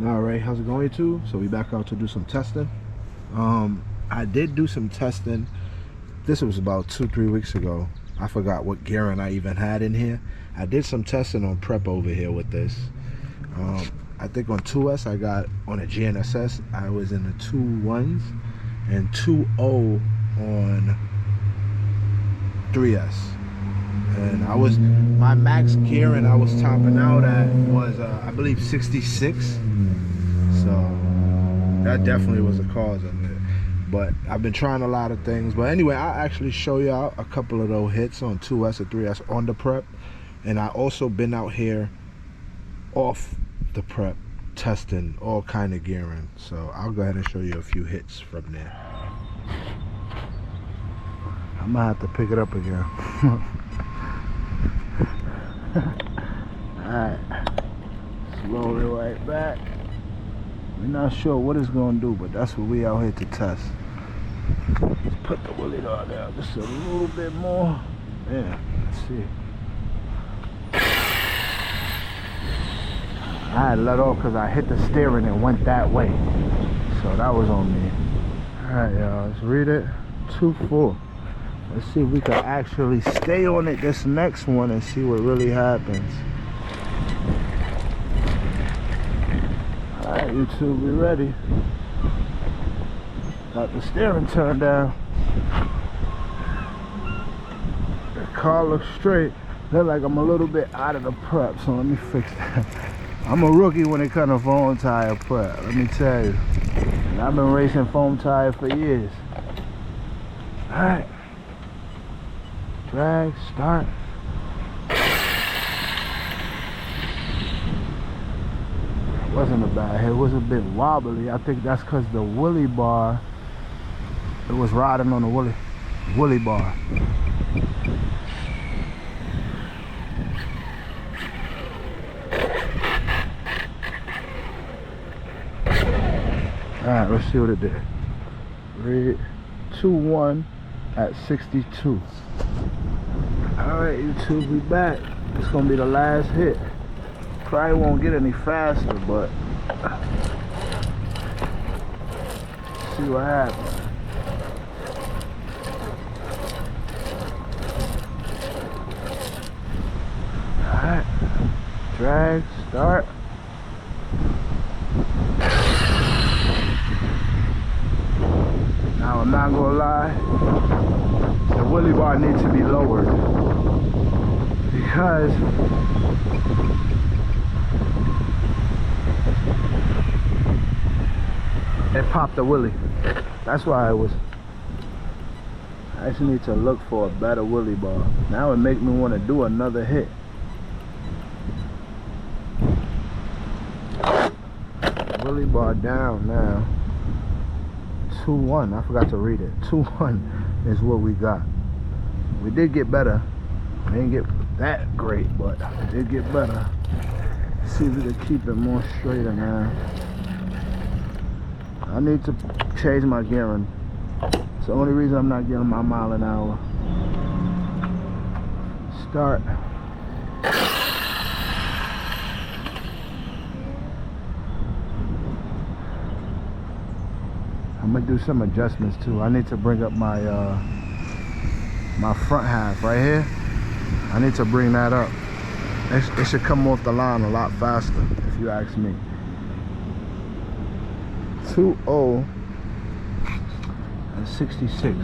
All right, how's it going, YouTube? So we back out to do some testing. I did do some testing. This was about 2-3 weeks ago. I forgot what gearing I even had in here. I did some testing on prep over here with this. I think on 2S I got on a GNSS. I was in the 2.1s and 2.0 on 3S. And my max gearing I was topping out at was I believe 66. So that definitely was a cause of it. But I've been trying a lot of things. But anyway, I'll actually show y'all a couple of those hits on 2S and 3S on the prep. And I also been out here off the prep testing all kind of gearing. So I'll go ahead and show you a few hits from there. I might have to pick it up again. Alright, slowly right back. We're not sure what it's gonna do, but that's what we out here to test. Let's put the wheelie dog down just a little bit more. Yeah, let's see. I had let off because I hit the steering and went that way. So that was on me. Alright, y'all, let's read it. 2.4. Let's see if we can actually stay on it this next one and see what really happens. Alright, YouTube, we ready. Got the steering turned down. The car looks straight. Look like I'm a little bit out of the prep, so let me fix that. I'm a rookie when it comes to foam tire prep, let me tell you. And I've been racing foam tire for years. Alright. Drag, start. It wasn't a bad hit, it was a bit wobbly. I think that's because the wheelie bar, it was riding on the wheelie bar. Alright, let's see what it did. Read 2.1 at 62. Alright, YouTube, we back. It's gonna be the last hit. Probably won't get any faster, but see what happens. Alright, drag, start. Now I'm not gonna lie, the wheelie bar needs to be lowered because it popped the wheelie. That's why I just need to look for a better wheelie bar. Now it makes me want to do another hit. Wheelie bar down now. 2.1, I forgot to read it. 2.1 is what we got. We did get better. We didn't get that great, but we did get better. See if we can keep it more straighter now. I need to change my gearing. It's the only reason I'm not getting my mile an hour. Start. I'm gonna do some adjustments too. I need to bring up my my front half right here. I need to bring that up. It should come off the line a lot faster, if you ask me. 2.0 and 66.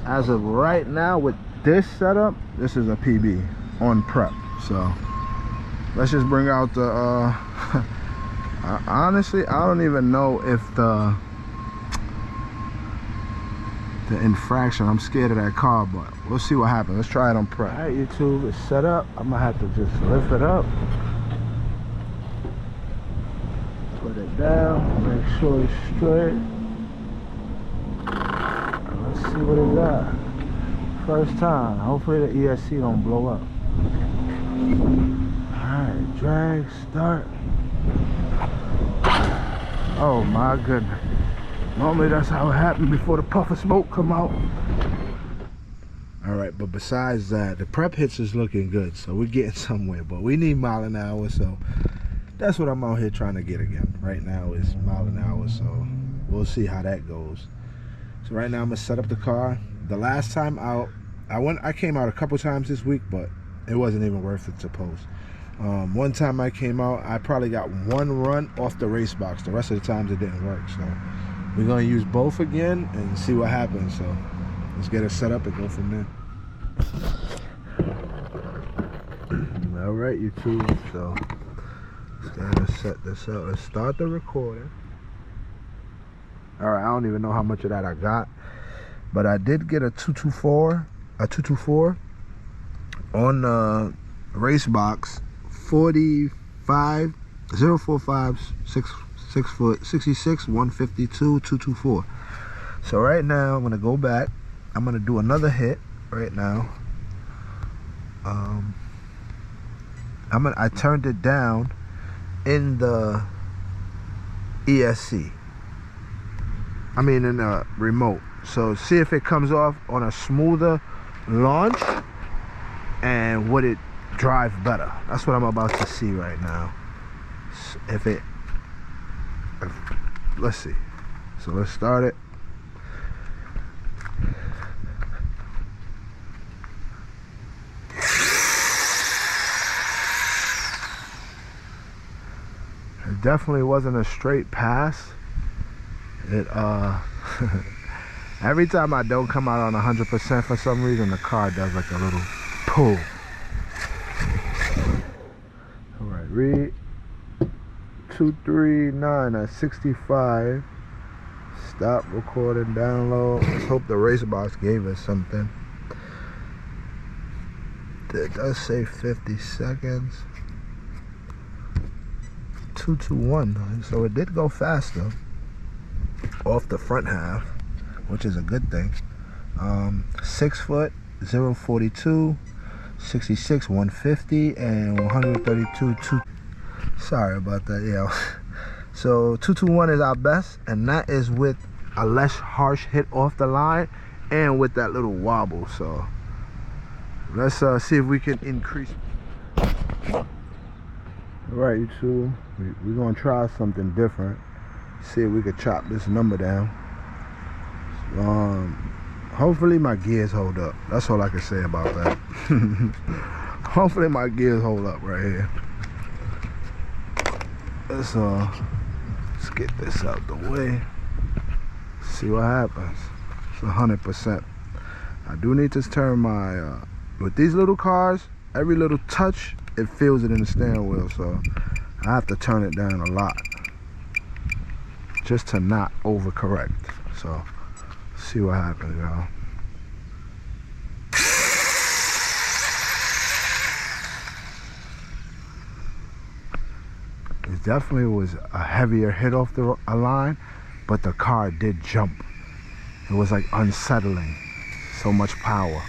As of right now, with this setup, this is a PB on prep. So let's just bring out the honestly, I don't even know if the infraction, I'm scared of that car, but we'll see what happens. Let's try it on prep. Alright, YouTube, it's set up. I'm gonna have to just lift it up, put it down, make sure it's straight. Let's see what it got. First time. Hopefully the ESC don't blow up. Alright, drag, start. Oh my goodness. Normally that's how it happened before the puff of smoke come out. Alright, but besides that, the prep hits is looking good, so we're getting somewhere. But we need mile an hour, so that's what I'm out here trying to get again. Right now is mile an hour, so we'll see how that goes. So right now I'm gonna set up the car. The last time out, I came out a couple times this week, but it wasn't even worth it to post. One time I came out, I probably got one run off the race box. The rest of the times it didn't work. So we're gonna use both again and see what happens. So let's get it set up and go from there. All right, YouTube. So let's go ahead and set this up. Let's start the recording. All right, I don't even know how much of that I got, but I did get a 224 on the race box, 45 045 6 foot 66 152 224. So right now I'm gonna go back. I'm gonna do another hit right now. I turned it down in the ESC. I mean in the remote. So see if it comes off on a smoother launch and would it drive better. That's what I'm about to see right now. Let's see. So let's start it. It definitely wasn't a straight pass. It every time I don't come out on 100% for some reason, the car does like a little pull. All right, read 239 at 65. Stop recording, download. Let's hope the race box gave us something. It does say 50 seconds. 221, so it did go faster off the front half, which is a good thing. 6 foot 042 66 150 and 132 sorry about that. Yeah, so 221 is our best, and that is with a less harsh hit off the line and with that little wobble. So let's see if we can increase. All right, YouTube, we're gonna try something different. See if we could chop this number down. Hopefully my gears hold up. That's all I can say about that. Hopefully my gears hold up right here. Let's get this out the way. See what happens. It's 100%. I do need to turn my with these little cars, every little touch, it feels it in the steering wheel, so I have to turn it down a lot just to not overcorrect. So see what happens, y'all. It definitely was a heavier hit off the line, but the car did jump. It was like unsettling, so much power.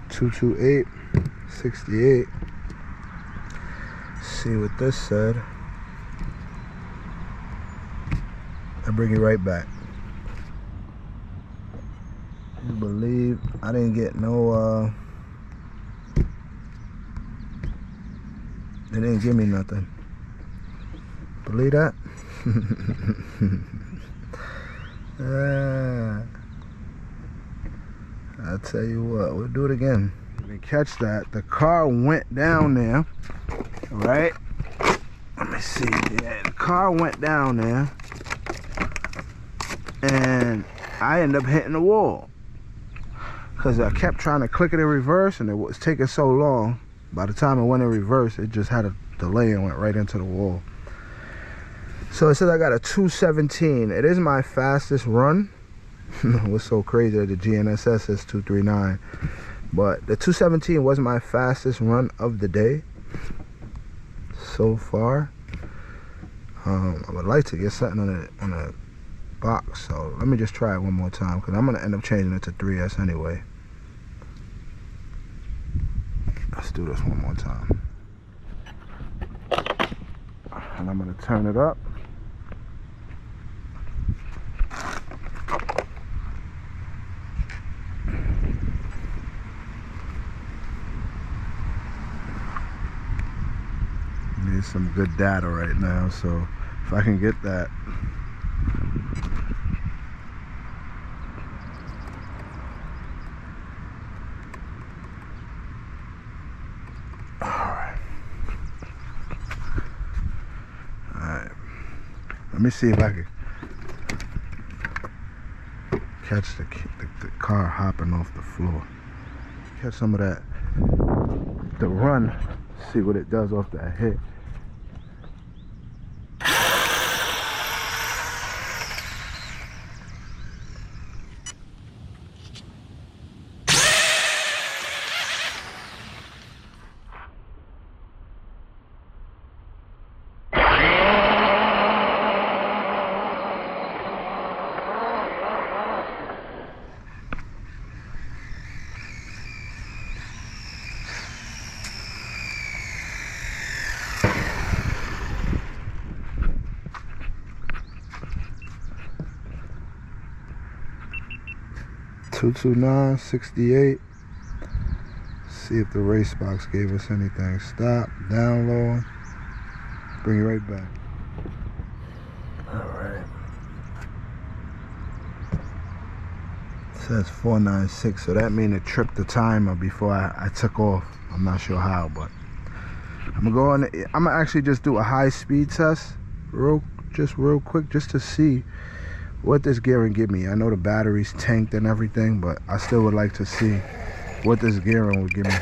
.228 68. See what this said. I bring it right back. You believe I didn't get no they didn't give me nothing. Believe that? I'll tell you what, we'll do it again. You can catch that. The car went down there, right? Let me see. Yeah, the car went down there, and I ended up hitting the wall because I kept trying to click it in reverse, and it was taking so long. By the time it went in reverse, it just had a delay and went right into the wall. So it says I got a 217. It is my fastest run. What's so crazy that the GNSS is 239, but the 217 was my fastest run of the day so far. I would like to get something on a box, so let me just try it one more time because I'm gonna end up changing it to 3S anyway. Let's do this one more time, and I'm gonna turn it up. need some good data right now, so if I can get that. Alright. Let me see if I can catch the car hopping off the floor. Catch some of that, the run, see what it does off that hit. $229.68. See if the race box gave us anything. Stop, download, bring you right back. Alright. It says 496, so that means it tripped the timer before I took off. I'm not sure how, but I'm gonna go on. I'm gonna actually just do a high speed test real quick, just to see what this gearing give me. I know the battery's tanked and everything, but I still would like to see what this gearing would give me.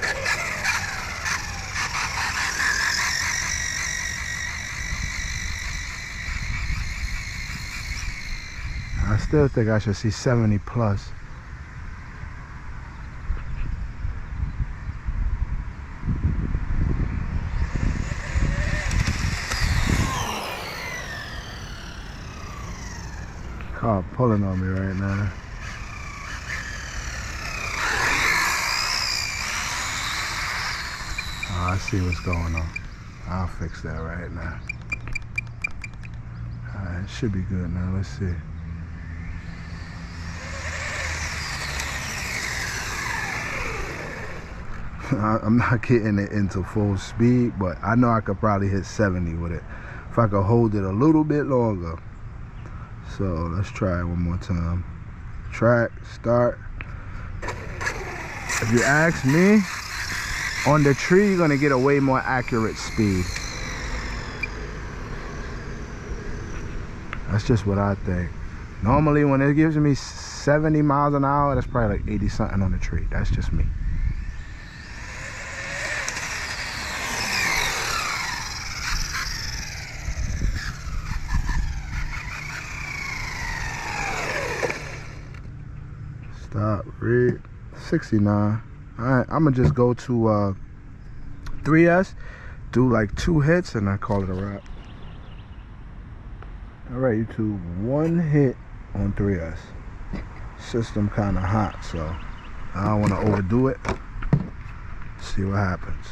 I still think I should see 70 plus. Car pulling on me right now. Oh, I see what's going on. I'll fix that right now. Alright, it should be good now. Let's see. I'm not getting it into full speed, but I know I could probably hit 70 with it if I could hold it a little bit longer. So let's try it one more time. Track, start. If you ask me, on the tree you're gonna get a way more accurate speed. That's just what I think. Normally when it gives me 70 miles an hour, that's probably like 80 something on the tree. That's just me. Stop, read, 69. Alright, I'm gonna just go to 3S, do like 2 hits, and I call it a wrap. Alright, YouTube, 1 hit on 3S. System kind of hot, so I don't want to overdo it. See what happens.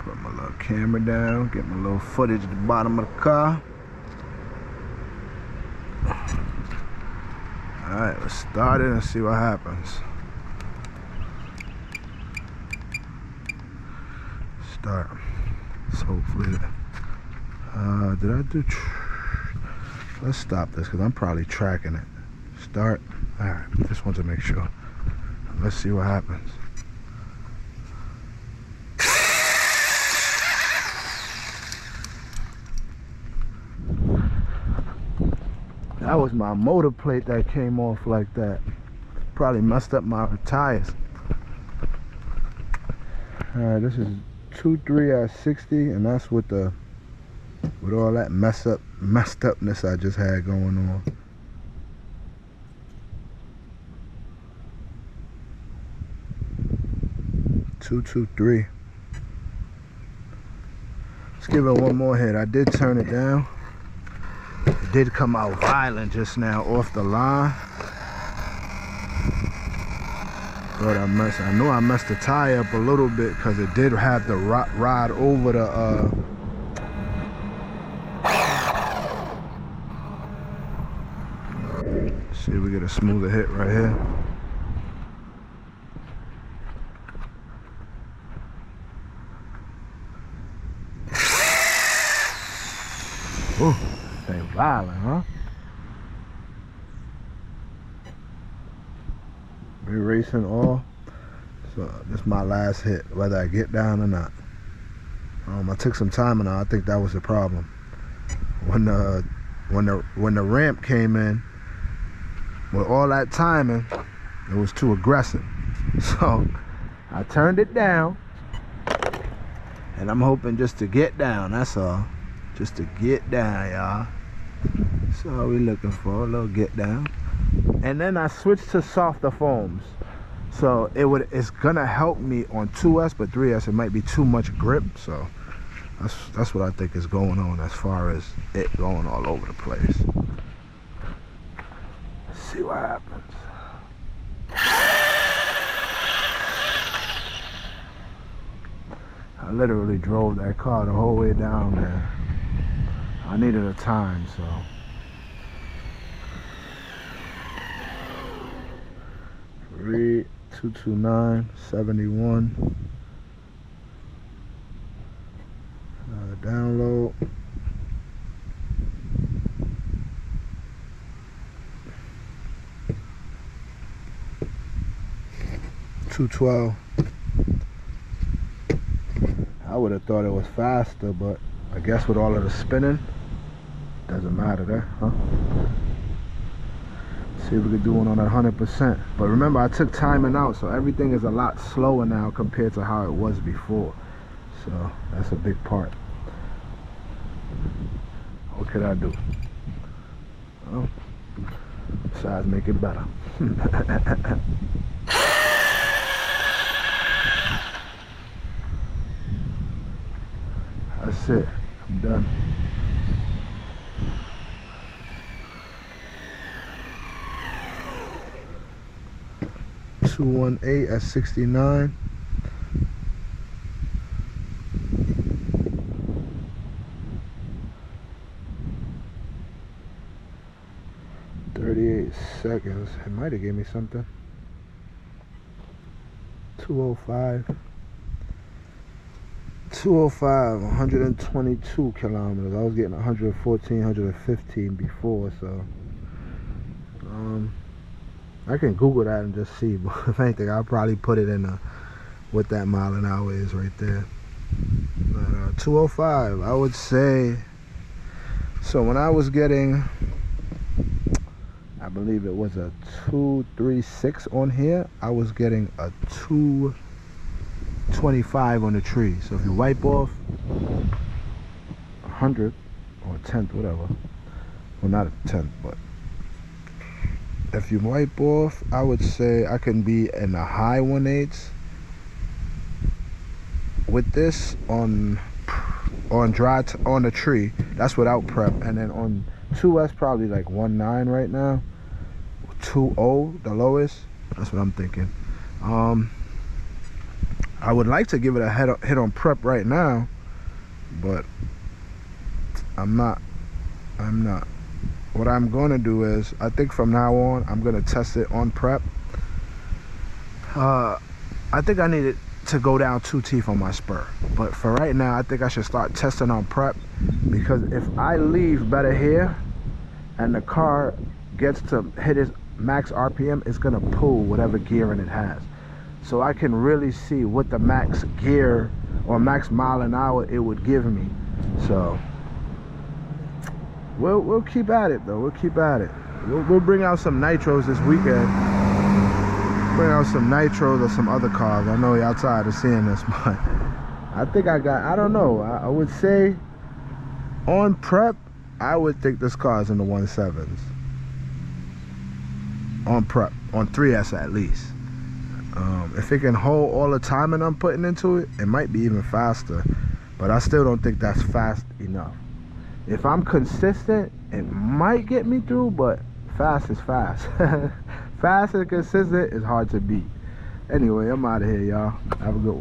Put my little camera down, get my little footage at the bottom of the car. Alright, let's start it and see what happens. Start. So hopefully, did I do? Let's stop this because I'm probably tracking it. Start. Alright, just want to make sure. Let's see what happens. That was my motor plate that came off like that. Probably messed up my tires. Alright, this is 2.3 at 60, and that's with all that messed upness I just had going on. Two, 3. Let's give it one more hit. I did turn it down. It did come out violent just now off the line. But I know I messed the tire up a little bit because it did have the rod over the see if we get a smoother hit right here. Ooh, they violent, huh? We racing all. So this is my last hit, whether I get down or not. I took some time and I think that was the problem. When the ramp came in, with all that timing, it was too aggressive. So I turned it down, and I'm hoping just to get down. That's all, just to get down, y'all. That's all we looking for, a little get down. And then I switched to softer foams. So it's gonna help me on 2S, but 3S it might be too much grip. So that's what I think is going on as far as it going all over the place. Let's see what happens. I literally drove that car the whole way down there. I needed a time, so. Read 229.71. Download. $212. I would have thought it was faster, but I guess with all of the spinning, doesn't matter there, huh? See if we can do it on 100%. But remember, I took timing out, so everything is a lot slower now compared to how it was before. So that's a big part. What could I do? Well, besides make it better. That's it. I'm done. $218 at 69. Seconds. It might have gave me something. 205. 205, 122 kilometers. I was getting 114, 115 before, so I can Google that and just see. But if anything, I'll probably put it in what that mile an hour is right there. But 205, I would say. So when I was getting, I believe it was a 236 on here, I was getting a 225 on the tree. So if you wipe off 100 or 10th, whatever, well, not a 10th, but if you wipe off, I would say I can be in the high 1/8 with this on dry on the tree. That's without prep. And then on 2S probably like 1.9 right now. 2.0 the lowest. That's what I'm thinking. I would like to give it a hit on prep right now, but I'm not. What I'm going to do is, I think from now on I'm going to test it on prep. I think I need it to go down 2 teeth on my spur, but for right now I think I should start testing on prep, because if I leave better here and the car gets to hit its max RPM, it's gonna pull whatever gearing it has, so I can really see what the max gear or max mile an hour it would give me. So we'll keep at it though. We'll keep at it. We'll bring out some nitros this weekend. Bring out some nitros or some other cars. I know y'all tired of seeing this, but I think I don't know. I would say on prep, I would think this car is in the 1.7s. On prep, on 3S at least. If it can hold all the timing I'm putting into it, it might be even faster. But I still don't think that's fast enough. If I'm consistent, it might get me through, but fast is fast. Fast and consistent is hard to beat. Anyway, I'm out of here, y'all. Have a good one.